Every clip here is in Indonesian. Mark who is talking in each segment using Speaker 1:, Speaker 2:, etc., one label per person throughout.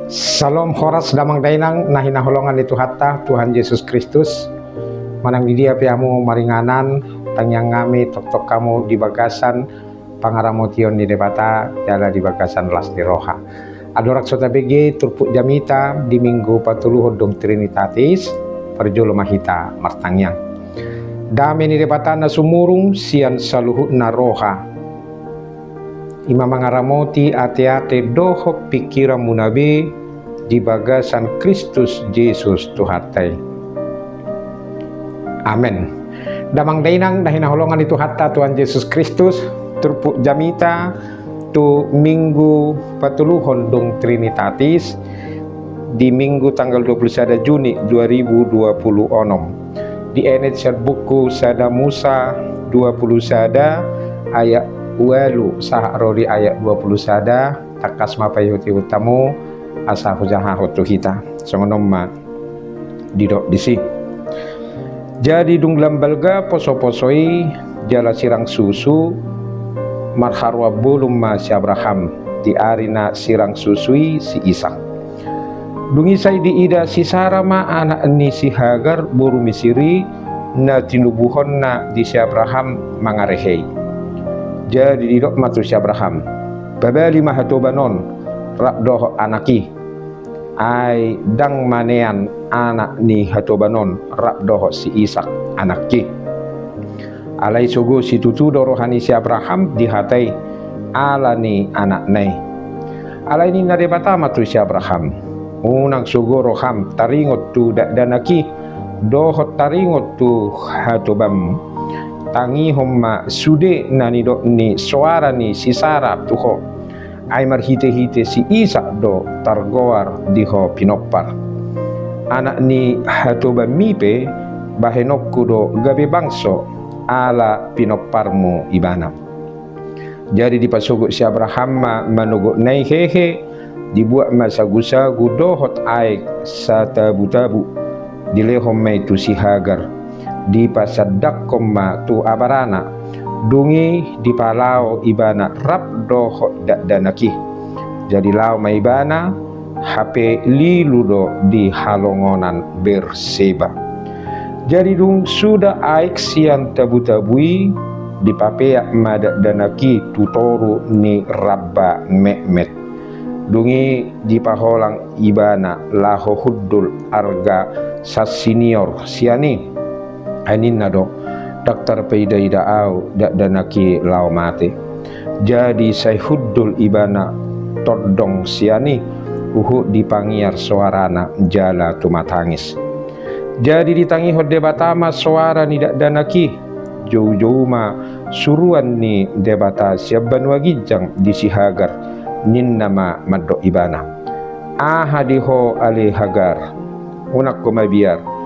Speaker 1: Salam horas damang dainang nahinaholongan itu hatta Tuhan Yesus Kristus manang di dia piamu maringanan tangyang ngami tok-tok kamu di bagasan pangaramotion di debata jala di bagasan las di roha adorak sota BG turpuk jamita di minggu patuluh dong Trinitatis perjolo mahita martangyang dame ni debata na sumurung sian saluhut na roha ima mangaramoti ate-ate doho pikiran munabe di bagasan Kristus Yesus Tuhatai. Amin. Damang dainang dahinaholongan itu hatta Tuhan Yesus Kristus turpuk jamita tu minggu patuluhon dong Trinitatis di minggu tanggal 21 Juni 2020 onom. Di enet buku sada Musa 20 sada ayat walu sahrori ayat 20 sada takas mapayuti utamu asa hujaha hotu hita songonomma didok disi jadi dunglam balga poso-posoi jala sirang susu marharwa bulum ma si Abraham di arina sirang susui si Ishak dungisai di ida si Sara ma anak ni si Hagar buru misiri na tinubuhon na di si Abraham mangarehei jadi didok matu si Abraham babali mahatobanon rabdoh anaki ay dang manean anak ni hatobanon rabdoh si Ishak anakki alai sugu si tutudo rohani si Abraham dihatai ala ni anak nai alai ni narebata matu si Abraham unang sugu roham taringot tu danaki dohot taringot tu hatobam tangi homma sude nani do ni suara ni si Sara tuho ay marhite-hite si Ishak do targoar diho pinopar anak ni hatoba mipe bahenokku do gabe bangso ala pinoparmu ibana jadi dipasugut si Abraham manugut nai hehe dibuat masagu-sagu dohot aik sa tabu-tabu dilehom mai tu si Hagar dipasadak koma tu abarana dungi di palau ibana rabdo danaki jadi lau maibana HP liludo di halongonan Berseba jadi dung sudah aik sian tabu-tabui di papeak madak danaki tutoru ni rabba mekmet dungi di paholang ibana laho huddul arga sasinior siani anin nado Dokter peida au dak danaki lau mate jadi saya huddul ibana todong siani uhu dipangiar suarana jala tumatangis jadi ditangi hode batama suara ni dak danaki jauh-jauh ma suruan ni debata siaban wagijang di si Hagar nin nama maddo ibana ahadiho ali Hagar unak kumabiar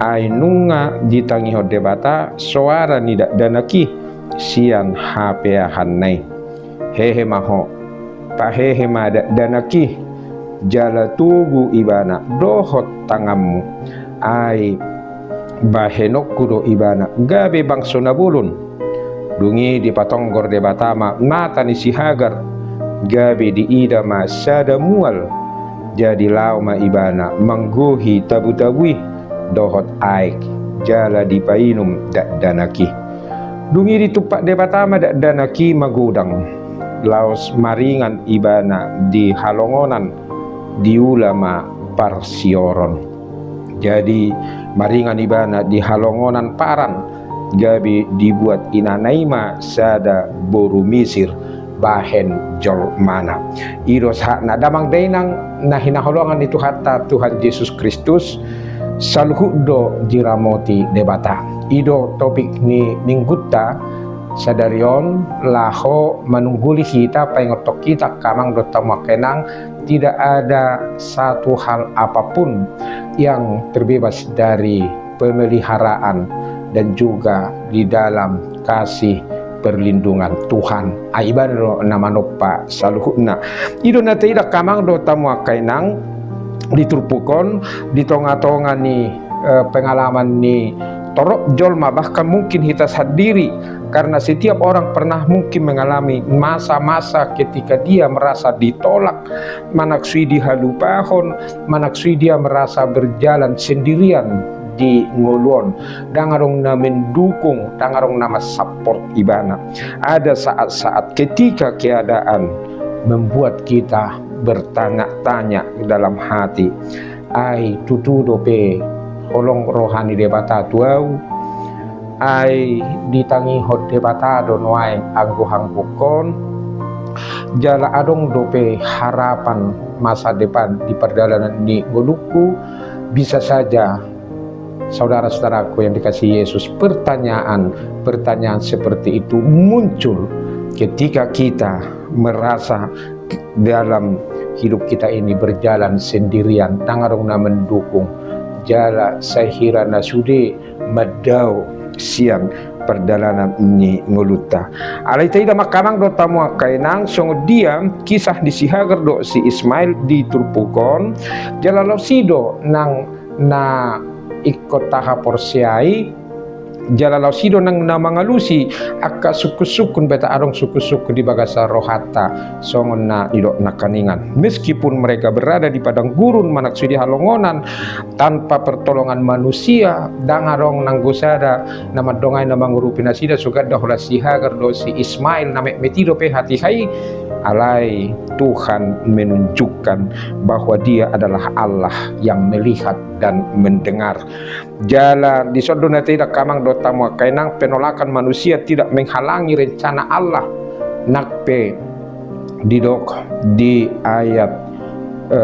Speaker 1: ay nunga ditangi hode bata suara ni danaki sian hapeahan nai hehe maho pahehe ma danaki jala tugu ibana dohot tangammu ay bahenokku do ibana gabe bangso nabulun dungi dipatonggor de batama mata ni si Hagar gabe di ida ma sada mual jadi lau ma ibana mangguhi tabu-tabui dohot aik jala dipainum dak danaki dungi ditupak debatama dak danaki magudang laos maringan ibana di halongonan di ulama parsioron jadi maringan ibana di halongonan paran gabi dibuat inanaima sada boru misir bahen jol mana iros hakna damang dainang nahinaholongan itu hatta Tuhan Yesus Kristus salhudo jiramoti debata ido topik ni minggutta sadarion laho menungguli kita pengotok kita kamang dotama kenang tidak ada satu hal apapun yang terbebas dari pemeliharaan dan juga di dalam kasih perlindungan Tuhan aibano nama nopa saluhuna ido na tidak kamang dotama kenang diturpukon di tonga-tonga ni pengalaman ni torok jolma, bahkan mungkin kita sendiri, karena setiap orang pernah mungkin mengalami masa-masa ketika dia merasa ditolak, manaksui dihalupahon, manaksui dia merasa berjalan sendirian di ngoluon, dangarong na mendukung, dangarong nama support ibana. Ada saat-saat ketika keadaan membuat kita bertanya-tanya dalam hati, ai tutu dope holong rohani debata tuau, ai ditangi hot debata donwai anggo hanggukon, jala adong dope harapan masa depan di perjalanan di ngoluku. Bisa saja saudara-saudaraku yang dikasihi Yesus, pertanyaan seperti itu muncul ketika kita merasa dalam hidup kita ini berjalan sendirian, tangarungna mendukung jala sahira nasude madau siang perjalanan ini nguluta. Alai taida makamang do tamu kainang songo dia kisah di Sihagar do si Ismail di Turpukon jala lausido nang na ikut tahap porsiai jala lausido nang na mangalusi akka suku-sukun beta arong suku-suku di bagasa rohata songon na idok nakaningan, meskipun mereka berada di padang gurun manaksui di halongonan tanpa pertolongan manusia, dangarong nang gosada nama dongai nama ngurupi nasida sugada hula Sihagar do si Ismail name metido pe hati hai. Alai Tuhan menunjukkan bahwa dia adalah Allah yang melihat dan mendengar. Jala di sodona tidak kamang dota mua kainang penolakan manusia tidak menghalangi rencana Allah. Nakpe didok di ayat 10.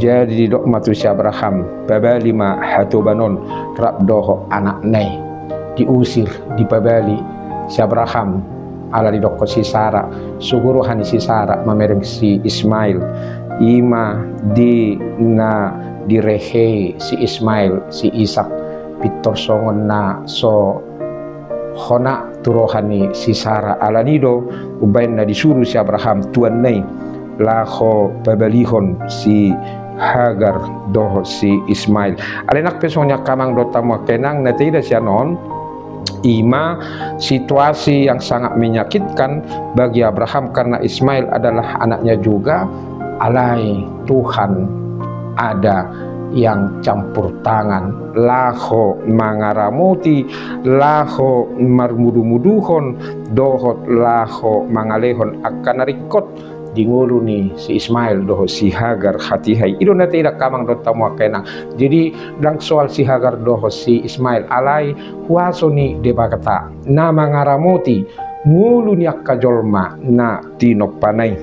Speaker 1: Jadi didok manusia Abraham babali ma hatubanon rabdoho anak nai diusir di babali si Abraham ala di doko si Sara suguruhan si Sara mamereng si Ismail ima di na direhe si Ismail si Ishak pitor songon na so hona turohani si Sara ala nido ubain na disuruh si Abraham tuan nai laho babalihon si Hagar doho si Ismail alenak pesonya kamang dota mo kenang na tidak sianon ima situasi yang sangat menyakitkan bagi Abraham karena Ismail adalah anaknya juga. Alai Tuhan ada yang campur tangan, laho mangaramuti, laho marmudu-muduhon, dohot laho mangalehon akan narikot dinguluni si Ismail doho si Hagar hati hai ido na tidak kamang do tamu kenang. Jadi dang soal si Hagar doho si Ismail alai huasoni debakata na mangaramoti nguluni akka jolma na tinopanai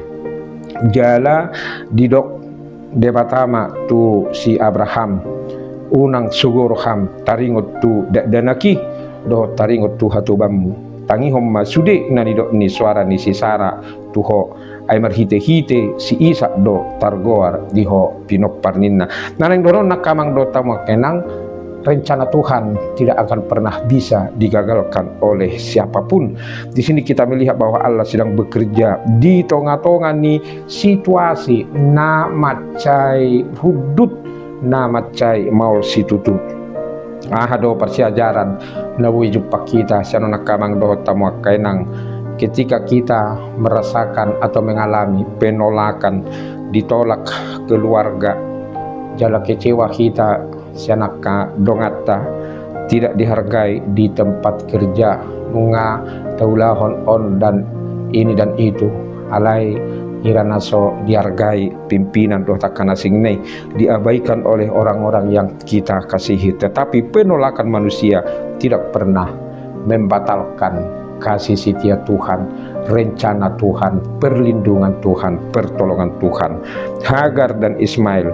Speaker 1: jala didok debatama tu si Abraham unang sugoroham taringot tu danaki do taringot tu hatubammu tangi homma sude na didok ni suara ni si Sara tuho ay marhite-hite si Ishak do targoar diho pinopparninna. Nanang doron nakamang do tamo kenang rencana Tuhan tidak akan pernah bisa digagalkan oleh siapapun. Di sini kita melihat bahwa Allah sedang bekerja di tengah-tengah ni situasi na macai hudut na macai maul situtu. Do persiajaran na wujud kita siano nakamang do tamo kenang ketika kita merasakan atau mengalami penolakan, ditolak keluarga, jala kecewa kita, sianaka dongata, tidak dihargai di tempat kerja, nunga taulahon on dan ini dan itu, alai iranaso dihargai pimpinan doh takana singnei, diabaikan oleh orang-orang yang kita kasihi. Tetapi penolakan manusia tidak pernah membatalkan kasih setia Tuhan, rencana Tuhan, perlindungan Tuhan, pertolongan Tuhan. Hagar dan Ismail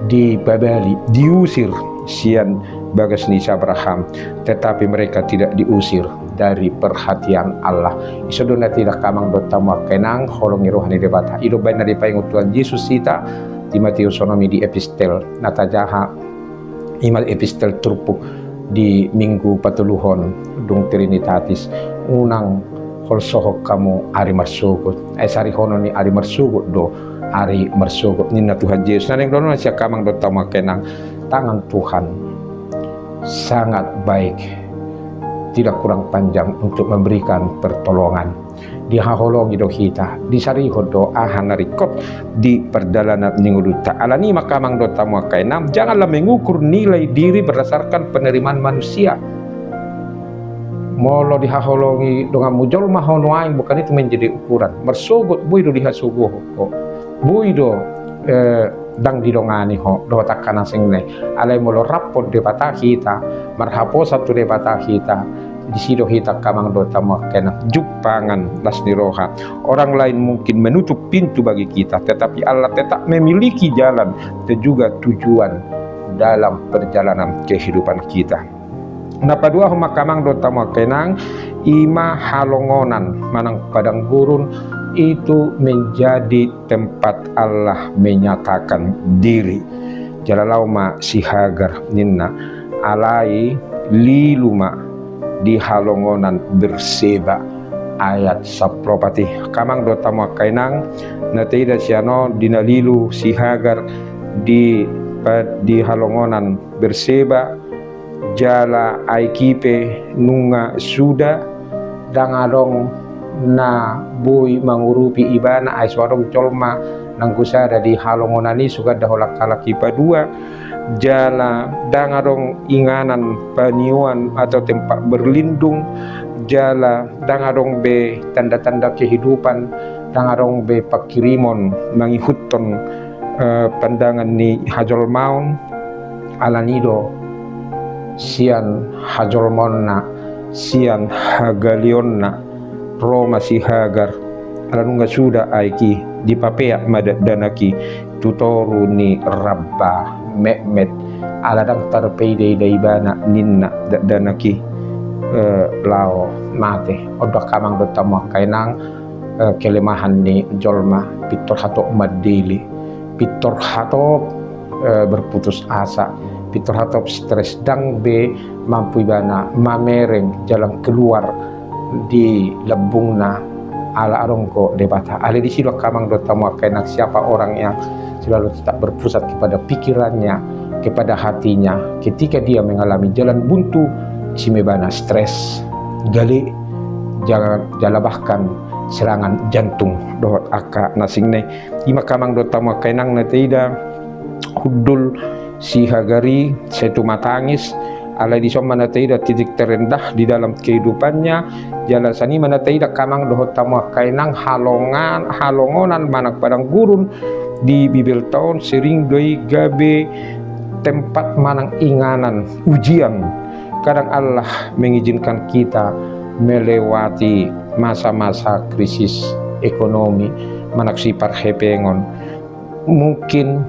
Speaker 1: di Babali diusir sian bagas nisa Abraham, tetapi mereka tidak diusir dari perhatian Allah. Isodona tidak kamang dota kenang holongi rohani debata ido baina di paingut Tuhan Yesus sita di Matius sonomi di epistel natajaha imal epistel turpu di minggu patuluhon dung Trinitatis unang holsohok kamu ari marsugut sari hono ni ari marsugut do ari mersogop ninna Tuhan Yesus naneng dono sia kamang do tamakenang tangan Tuhan sangat baik, tidak kurang panjang untuk memberikan pertolongan. Dihaholongi do kita, disariho doa hanarikot di perjalanan ningudu ta'ala ni makamang do tamakenang. Janganlah mengukur nilai diri berdasarkan penerimaan manusia. Molo dihaholongi dengan mujol mahonoaing bukan itu menjadi ukuran. Mersogot buido dihasugoh ko. Buido dang didongani ho do takana singne alai molo rapot de bata kita marhapo satu de bata kita di sido kita kamang do tamakena jupangan lasni roha. Orang lain mungkin menutup pintu bagi kita, tetapi Allah tetap memiliki jalan dan juga tujuan dalam perjalanan kehidupan kita. Napa dua huma kamang do tamakenang ima halongonan manang padang gurun itu menjadi tempat Allah menyatakan diri. Jalalauma si Hagar ninna alai liluma di halongonan Berseba ayat sapropati kamang do tamakenang nateida siano dinalilu si Hagar di halongonan Berseba jala aikipe nunga suda dangadong na boy mangurupi ibana ay swarong colma nang kusada di halongonani suga daholak kalaki padua jala dangadong inganan paniuan atau tempat berlindung jala dangadong be tanda-tanda kehidupan dangadong be pakirimon mangihutton pandangan ni hajol maun alanido sian hajolmonna sian hagalionna Roma si Hagar alanunga suda aiki di papea madadanaki tutoru ni rabba mehmet aladang tarpeide daibana ninna danaki lao mate odo kamang do tamo kainang kelemahan ni jolma pitor hato madili pitor hato berputus asa pitor hato stres dang be mampu ibana mamereng jalan keluar di lembungna ala arongko debata ale di silo kamang do tamu kainak siapa orang yang selalu tetap berpusat kepada pikirannya kepada hatinya ketika dia mengalami jalan buntu simebana stres gali jangan bahkan serangan jantung dohot aka nasingne ima kamang do tamu kainang nateida hudul si Hagari setu matangis alai di somma nataida titik terendah di dalam kehidupannya jalan sani manataida kamang dohot tamu kainang halongonan manak padang gurun di bibel tahun sering doi gabe tempat manang inganan ujian. Kadang Allah mengizinkan kita melewati masa-masa krisis ekonomi manak sipar hepengon mungkin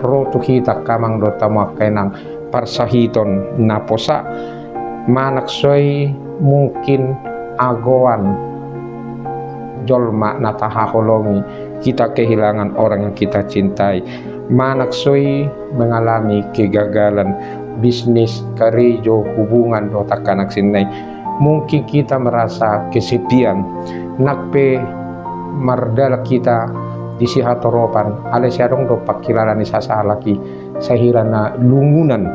Speaker 1: rotu kita kamang do tamu kainang parsahiton naposa manak soy mungkin agoan jolma natahaholongi kita kehilangan orang yang kita cintai manak soy mengalami kegagalan bisnis karejo hubungan do takanak sinai mungkin kita merasa kesepian nakpe mardala kita disihatoropan ale siadong do pakilalani sasalaki sahirana lungunan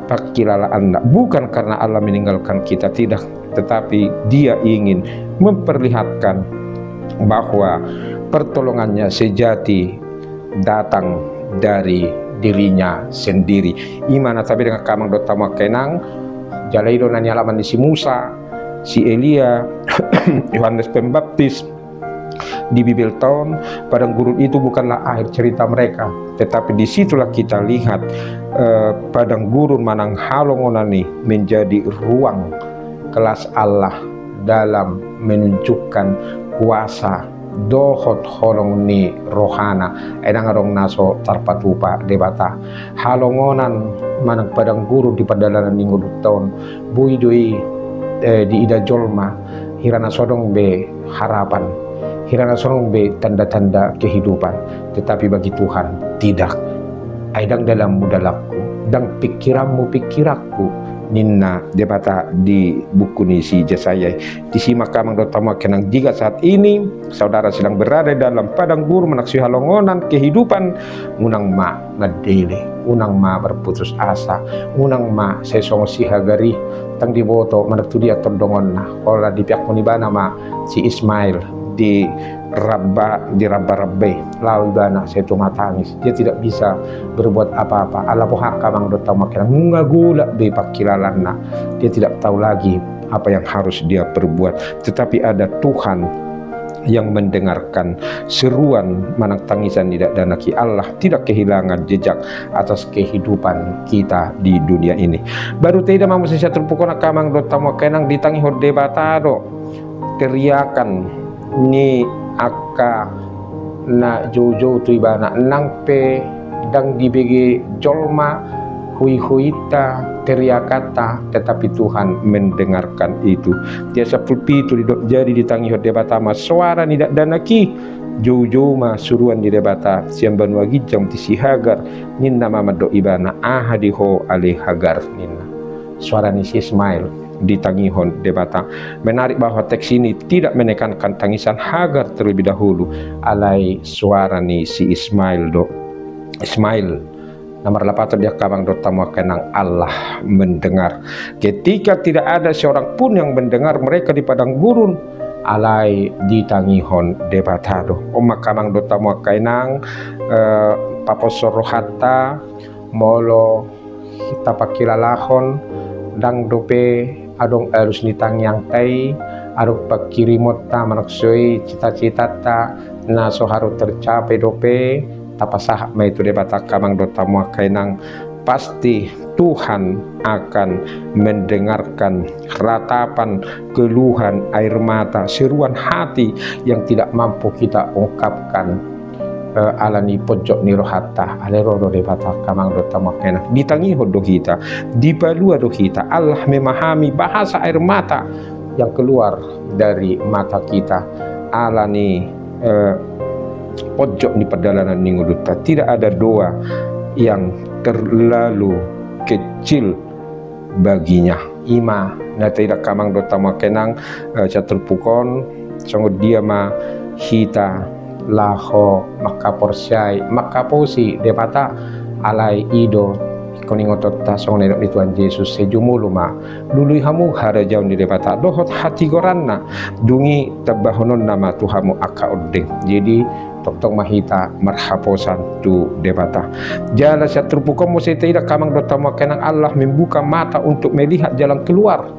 Speaker 1: pakilalaan bukan karena Allah meninggalkan kita tidak, tetapi dia ingin memperlihatkan bahwa pertolongannya sejati datang dari dirinya sendiri. Imana tapi dengan kamang do tamu kenang jalaido nanya alaman di si Musa, si Elia, Yohanes Pembaptis di bibel tahun padang gurun itu bukanlah akhir cerita mereka, tetapi disitulah kita lihat padang gurun manang halongonani menjadi ruang kelas Allah dalam menunjukkan kuasa dohot holong ni rohana enang arong naso tarpatupa debata halongonan manang padang gurun di perjalanan minggu tahun buidoi di ida jolma hirana sodong be harapan hirana sorong be tanda-tanda kehidupan, tetapi bagi Tuhan tidak. Aidang dalam mudalakku dan pikiranmu pikirakku ninna debata di buku ni si Yesaya. Disimak kamang dotama kenang jika saat ini saudara sedang berada dalam padang gurun menaksui halongonan kehidupan, unang ma ngadele, unang ma berputus asa, unang ma sesong si hagari tang diboto managtudi atau dongon na ora di pihak munibana ma si Ismail di rabba-rabbe lawi bana saya matangis, dia tidak bisa berbuat apa-apa. Allah pohak kamang dotama kenang ngagula be pakilalanna, dia tidak tahu lagi apa yang harus dia perbuat. Tetapi ada Tuhan yang mendengarkan seruan manang tangisan tidak danaki. Allah tidak kehilangan jejak atas kehidupan kita di dunia ini. Baru tidak mau sisa terpukul kamang dotama kenang ditangi horde batado teriakan ni aka na jojo tu ibana nangpe dang dibege jolma hui-huita teriakata, tetapi Tuhan mendengarkan itu. Dia seperti itu jadi ditangi hode batama suara tidak danaki jojo ma suruan di debata siamban wagi jam tisi Hagar ninna mama do ibana ahadiho ale Hagar ninna suara ni si Ismail ditangihon debata. Menarik bahwa teks ini tidak menekankan tangisan Hagar terlebih dahulu, alai suara ni si Ismail nomor 8 dia kamang dotamu kenang Allah mendengar. Ketika tidak ada seorang pun yang mendengar mereka di padang gurun, alai ditangihon debatado. Oma kamang dotamu kenang paposorohata molo kita pakilalahon dang dope adong harus nitang yang tai aruk pakirimot ta manaksoi cita-cita ta na so harus tercapai dope tapasah ma itu debata kamang dotamu kainang pasti Tuhan akan mendengarkan ratapan, keluhan, air mata, seruan hati yang tidak mampu kita ungkapkan. Alani pojok ni rohata alerodo debata kamang dota makena ditangi hodo kita dipalua do kita. Allah memahami bahasa air mata yang keluar dari mata kita. Alani pojok ni perjalanan ni nguluta tidak ada doa yang terlalu kecil baginya. Ima na tidak kamang dota makenang catur pukon sangud dia ma hita laho makaporsai makaposi debata alai ido koningotot tasong nedok di Tuhan Yesus sejumulu ma lului hamu hara jauh di debata dohot hati goranna dungi tabahonon nama Tuhamu aka odeng. Jadi tok mahita marhaposan tu debata jala satrupukom mo tidak kamang dota makenang Allah membuka mata untuk melihat jalan keluar.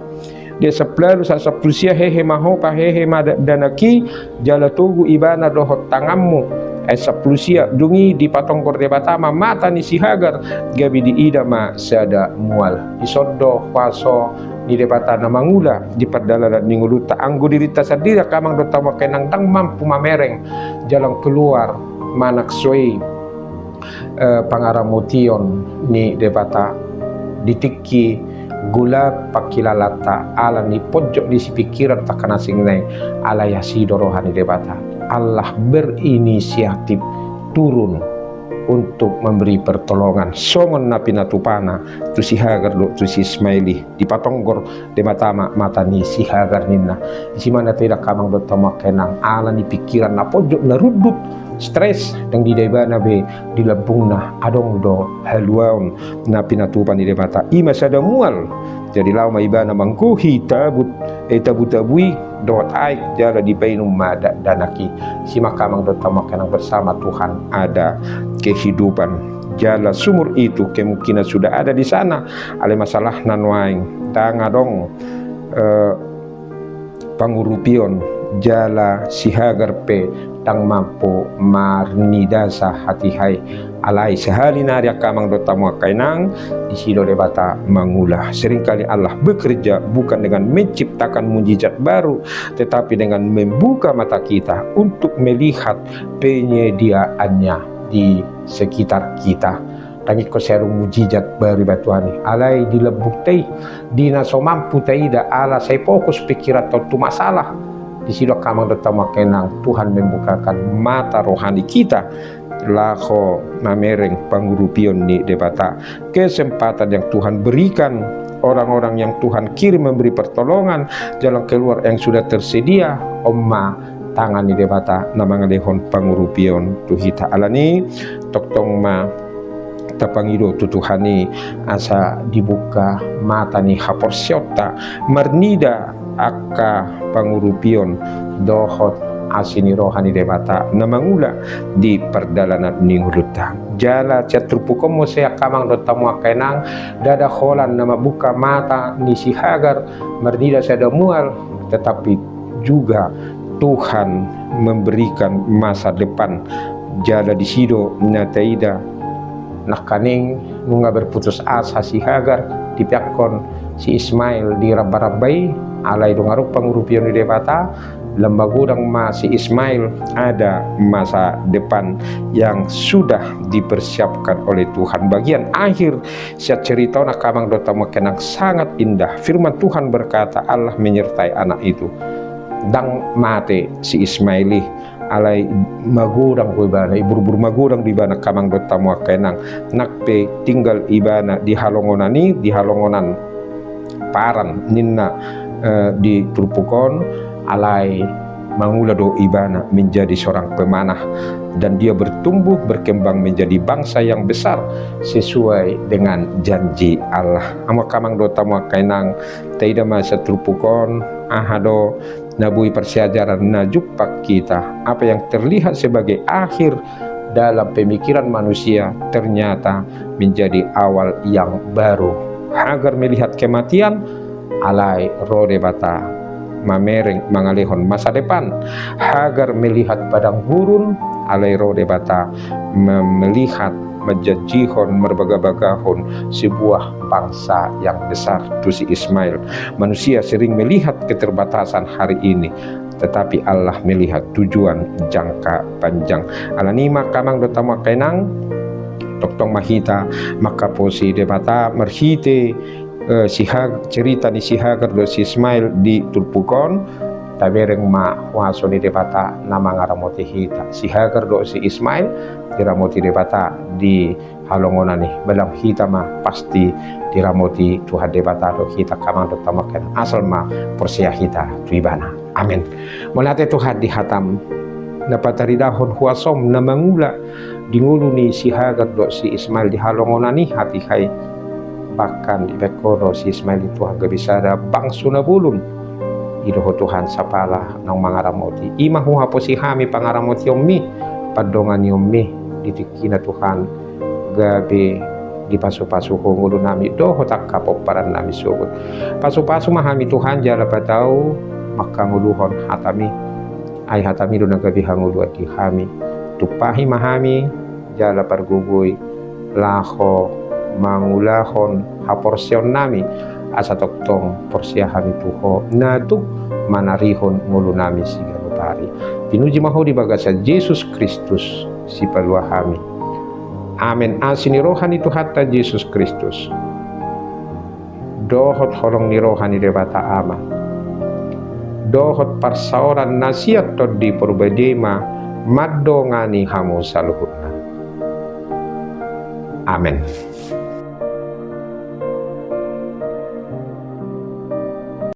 Speaker 1: Dia seplalu saplusia hehe maho pa hehe danaki jala tugu ibana dohot tangammu saplusia dungi di patonggor debatama mata ni si Hagar gabi di ida ma sada mual isodo paso di debata na mangula di perdalanan ninguluta anggo dirita sadira kamang dota makenang dang mampu mamereng jalan keluar manaksoi pangaramution ni debata ditiki gula pakilalata ala ni pojok di si pikiran takana singnai ala yasido rohani debata. Allah berinisiatif turun untuk memberi pertolongan songon napi natupana tu si Hagar do tu si Ismaili di patonggor de mata ni si Hagar ninna di mana tidak kamang do tamakenang ala ni pikiran na pojok na rudut stres dan di daibana be di labungna adong do haluaun na pinatupan di mata ima sada mual jadi lauma ibana mangkuhi tabut-tabui dot aik jara di bainum mada danaki si makamang do tamakenang bersama Tuhan ada kehidupan jala sumur itu kemungkinan sudah ada di sana ale masalah nanwaing tangadong pangurupion jala si Hagar pe tang mampu marnidasa hati hai alai sehari naria kamang dota kainang isido debata mangulah. Seringkali Allah bekerja bukan dengan menciptakan mujizat baru tetapi dengan membuka mata kita untuk melihat penyediaannya di sekitar kita. Tangit ko seru mujizat baru batuani alai dilebuk tei dina so mampu taida ala saya fokus pikiran tu masalah di sido kamang dota makenang Tuhan membukakan mata rohani kita lako namereng pangurupion ni debata. Kesempatan yang Tuhan berikan, orang-orang yang Tuhan kirim memberi pertolongan, jalan keluar yang sudah tersedia, omma tangan ni debata namangalehon pangurupion tuhita alani toktong ma tapangido tutuhani asa dibuka mata ni haporsiota marnida akka pangurupion dohot asini rohani debata namangula di perdalanan ninguluta jala catrupukomo saya kamang dotamu kenang dada holan nama buka mata ni si Hagar marnida sada mual, tetapi juga Tuhan memberikan masa depan jala di sido nataida nakaning nunga berputus asa si Hagar dipiakon si Ismail di rabarabai alai dungaruk pangurupion di debata lembagudang ma si Ismail ada masa depan yang sudah dipersiapkan oleh Tuhan. Bagian akhir siat cerita nakamang dotamu kenang sangat indah. Firman Tuhan berkata Allah menyertai anak itu dang mate si Ismaili alai magurang ko ibana ibur-bur magurang di bana kamang dotamu kenang nakpe tinggal ibana di halongonan paran ninna di Trupukon alai mangula do ibana menjadi seorang pemanah dan dia bertumbuh berkembang menjadi bangsa yang besar sesuai dengan janji Allah. Amo kamang do tamu kainang taida masa Trupukon ahado nabui persiajaran najupak kita apa yang terlihat sebagai akhir dalam pemikiran manusia ternyata menjadi awal yang baru. Hagar melihat kematian alai rode bata mamereng mangalehon masa depan. Hagar melihat padang gurun alai rode bata melihat menjanjihon merbagah-bagahon sebuah bangsa yang besar tu si Ismail. Manusia sering melihat keterbatasan hari ini, tetapi Allah melihat tujuan jangka panjang. Alanima kamang dotama kenang toktong mahita maka posi debata merhite cerita ni si Hagar do si Ismail di Tulpukon tabereng ma waso ni debata nama ngaramoti hita si Hagar do si Ismail diramoti debata di halongonan ni balang hita ma pasti diramoti Tuhan debata do hita kamang do tamakan asal ma porsia hita tuibana. Amin. Molate Tuhan dihatam napataridahon huasom na mangula dingulu ni si Hagar do si Ismail di halongonan ni hati hai bahkan di bekono si Ismail itu agak bisa ada bangsu na bulun idoho Tuhan sapala nang mangaramoti imah huhapo si hami pangaramoti yomi padongan yomi ditikina Tuhan gabi di pasu-pasu ngulu nami doho tak kapok paran nami subut pasu-pasu mahami Tuhan jala patau maka nguluhon hatami ay hatami do nagabi hangulu di hami tupahi mahami jala pargugoy laho mangulahon haporsion nami asa toktong porsia hami tuho naduk manarihon ngulu nami sigalupari pinuji maho di bagasa Yesus Kristus si palua hami. Amin. Asini rohani tu hatta Yesus Kristus dohot holong ni rohani debata ama dohot parsaoran nasiat todi perbedema maddo ngani hamu saluhutna. Amin.